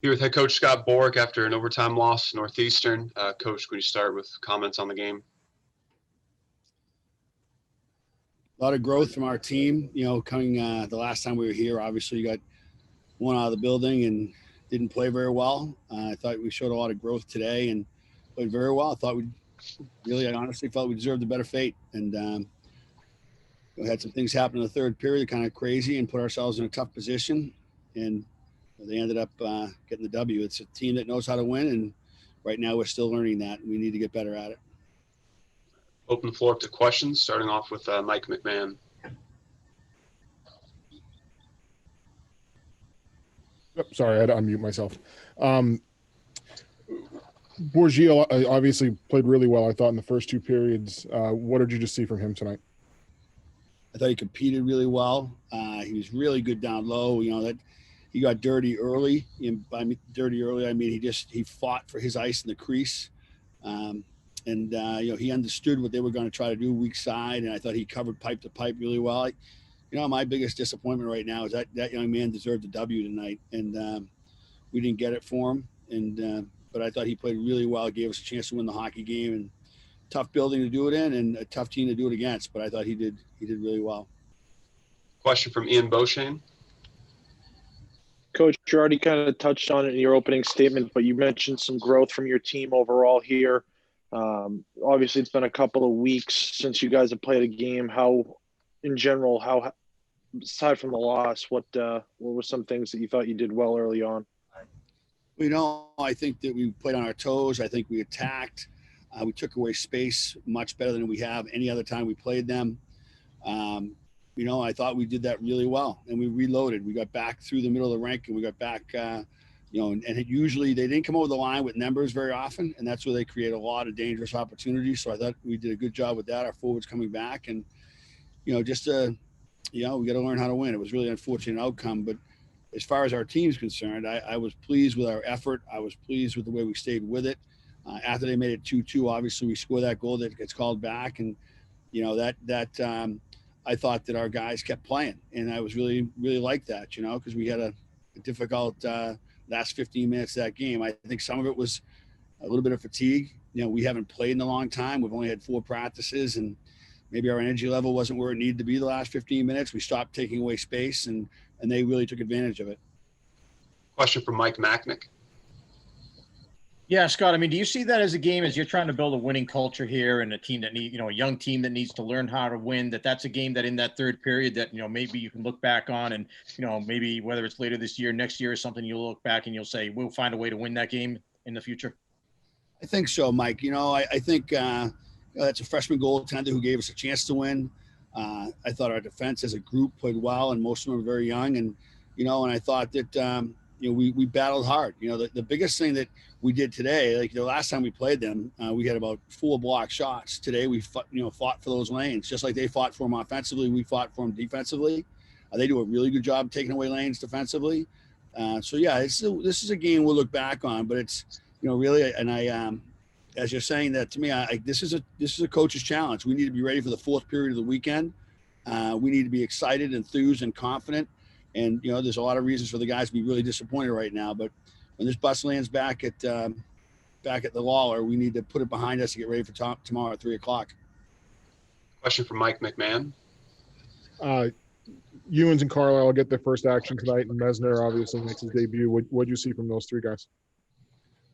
Here with head coach Scott Borek after an overtime loss to Northeastern. Coach, could you start with comments on the game? A lot of growth from our team. Coming the last time we were here, obviously you got one out of the building and didn't play very well. I thought we showed a lot of growth today and played very well. I honestly felt we deserved a better fate. And we had some things happen in the third period, kind of crazy, and put ourselves in a tough position. And they ended up getting the W. It's a team that knows how to win, and right now we're still learning that. We need to get better at it. Open the floor up to questions, starting off with Mike McMahon. Sorry, I had to unmute myself. Beauchesne obviously played really well, I thought, in the first two periods. What did you just see from him tonight? I thought he competed really well. He was really good down low. That he got dirty early. By dirty early, I mean he fought for his ice in the crease. He understood what they were going to try to do weak side, and I thought he covered pipe to pipe really well. My biggest disappointment right now is that young man deserved a W tonight, and we didn't get it for him. But I thought he played really well, gave us a chance to win the hockey game, and tough building to do it in, and a tough team to do it against. But I thought he did really well. Question from Ian Beauchesne. Coach, you already kind of touched on it in your opening statement, but you mentioned some growth from your team overall here. Obviously, it's been a couple of weeks since you guys have played a game. How, aside from the loss, what were some things that you thought you did well early on? I think that we played on our toes. I think we attacked. We took away space much better than we have any other time we played them. I thought we did that really well, and we reloaded. We got back through the middle of the rink, and we got back, and usually they didn't come over the line with numbers very often, and that's where they create a lot of dangerous opportunities. So I thought we did a good job with that. Our forwards coming back, and we got to learn how to win. It was really an unfortunate outcome, but as far as our team's concerned, I was pleased with our effort. I was pleased with the way we stayed with it. After they made it 2-2, obviously we score that goal that gets called back, and I thought that our guys kept playing, and I was really, really like that, because we had a difficult last 15 minutes of that game. I think some of it was a little bit of fatigue. We haven't played in a long time. We've only had 4 practices, and maybe our energy level wasn't where it needed to be the last 15 minutes. We stopped taking away space, and they really took advantage of it. Question from Mike Machnik. Yeah, Scott, do you see that as a game, as you're trying to build a winning culture here, and a team that a young team that needs to learn how to win, that's a game that in that third period that, maybe you can look back on, and, maybe whether it's later this year, next year, or something, you'll look back and you'll say, we'll find a way to win that game in the future? I think so, Mike. I think that's a freshman goaltender who gave us a chance to win. I thought our defense as a group played well, and most of them are very young. And, and I thought that, we battled hard. The biggest thing that we did today, like the last time we played them, we had about 4 block shots. Today we fought for those lanes, just like they fought for them offensively. We fought for them defensively. They do a really good job taking away lanes defensively. This is a game we'll look back on, but it's, really, and as you're saying that to me, this is a coach's challenge. We need to be ready for the 4th period of the weekend. We need to be excited, enthused, and confident. And, there's a lot of reasons for the guys to be really disappointed right now. But when this bus lands back at the Lawler, we need to put it behind us to get ready for tomorrow at 3:00. Question from Mike McMahon. Ewens and Carlisle get their first action tonight, and Mesner obviously makes his debut. What do you see from those 3 guys?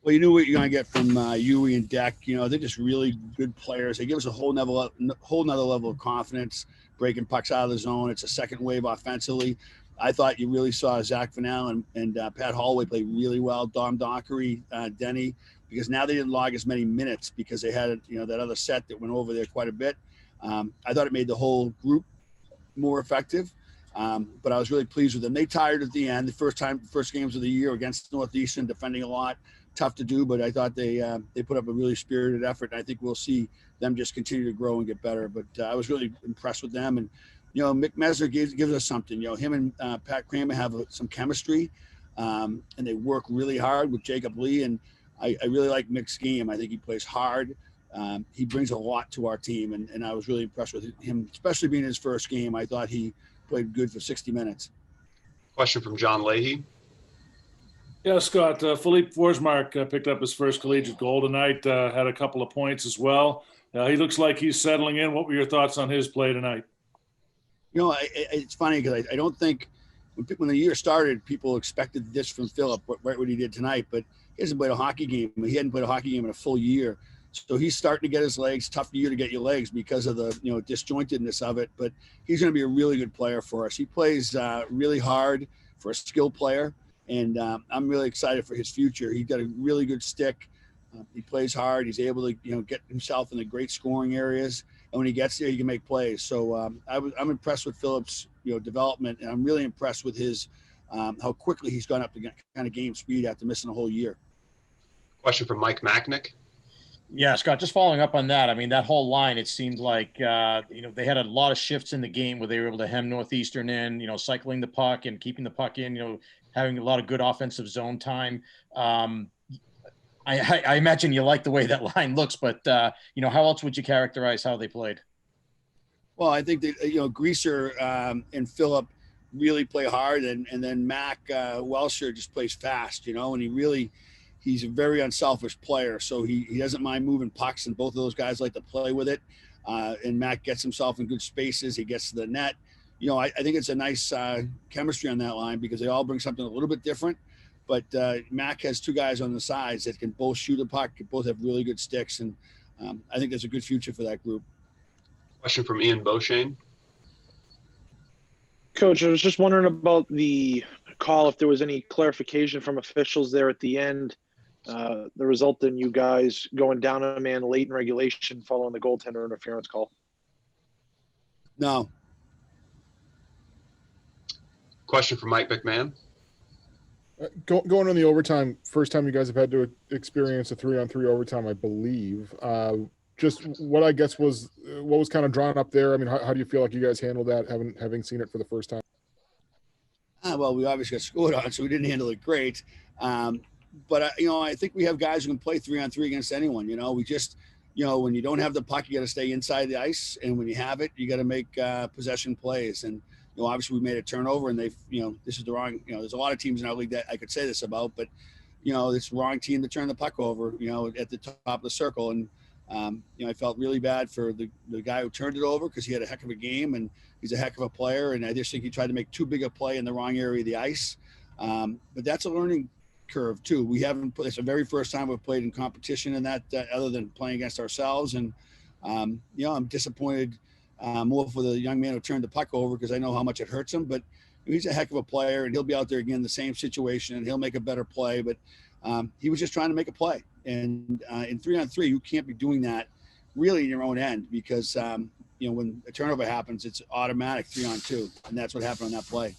Well, you knew what you're going to get from Yui and Deck. They're just really good players. They give us a whole nother level of confidence, breaking pucks out of the zone. It's a second wave offensively. I thought you really saw Zach Vanel and Pat Holloway play really well. Dom Dockery, Denny, because now they didn't log as many minutes because they had that other set that went over there quite a bit. I thought it made the whole group more effective. But I was really pleased with them. They tired at the end. The first games of the year against Northeastern, defending a lot, tough to do. But I thought they put up a really spirited effort. And I think we'll see them just continue to grow and get better. But I was really impressed with them. And Mick Mesner gives us something. Him and Pat Kramer have some chemistry, and they work really hard with Jacob Lee. And I really like Mick's game. I think he plays hard. He brings a lot to our team, and I was really impressed with him, especially being his first game. I thought he played good for 60 minutes. Question from John Leahy. Yeah, Scott, Philippe Forsmark picked up his first collegiate goal tonight, had a couple of points as well. He looks like he's settling in. What were your thoughts on his play tonight? It's funny because I don't think when the year started, people expected this from Philip, right what he did tonight, but he hasn't played a hockey game. He hadn't played a hockey game in a full year. So he's starting to get his legs. Tough year to get your legs because of the disjointedness of it, but he's going to be a really good player for us. He plays really hard for a skilled player, and I'm really excited for his future. He's got a really good stick. He plays hard. He's able to get himself in the great scoring areas, and when he gets there, he can make plays. So I'm impressed with Philip's development, and I'm really impressed with his how quickly he's gone up to kind of game speed after missing a whole year. Question from Mike Machnik. Yeah, Scott, just following up on that. I mean, that whole line, it seemed like, they had a lot of shifts in the game where they were able to hem Northeastern in, cycling the puck and keeping the puck in, having a lot of good offensive zone time. I imagine you like the way that line looks, but, how else would you characterize how they played? Well, I think that, Greaser and Philip really play hard, and then Mac Welsher just plays fast, and he's a very unselfish player. So he doesn't mind moving pucks, and both of those guys like to play with it. And Mac gets himself in good spaces. He gets to the net. I think it's a nice chemistry on that line because they all bring something a little bit different. But Mac has two guys on the sides that can both shoot a puck, both have really good sticks. And I think there's a good future for that group. Question from Ian Beauchesne. Coach, I was just wondering about the call, if there was any clarification from officials there at the end. The result in you guys going down a man late in regulation following the goaltender interference call. No. Question for Mike McMahon. Going on the overtime, first time you guys have had to experience a 3-on-3 overtime, I believe. Just what was kind of drawn up there. I mean, how do you feel like you guys handled that, having seen it for the first time? Well, we obviously got scored on, so we didn't handle it great. But I think we have guys who can play 3-on-3 against anyone. We just, when you don't have the puck, you got to stay inside the ice, and when you have it, you got to make possession plays. And obviously we made a turnover, and they've, this is the wrong. There's a lot of teams in our league that I could say this about, but it's the wrong team to turn the puck over. At the top of the circle, and I felt really bad for the guy who turned it over because he had a heck of a game and he's a heck of a player. And I just think he tried to make too big a play in the wrong area of the ice. But that's a learning curve too. It's the very first time we've played in competition in that, other than playing against ourselves. And, I'm disappointed more for the young man who turned the puck over because I know how much it hurts him, but he's a heck of a player and he'll be out there again in the same situation and he'll make a better play. But he was just trying to make a play. And in 3-on-3, you can't be doing that really in your own end because, when a turnover happens, it's automatic 3-on-2. And that's what happened on that play.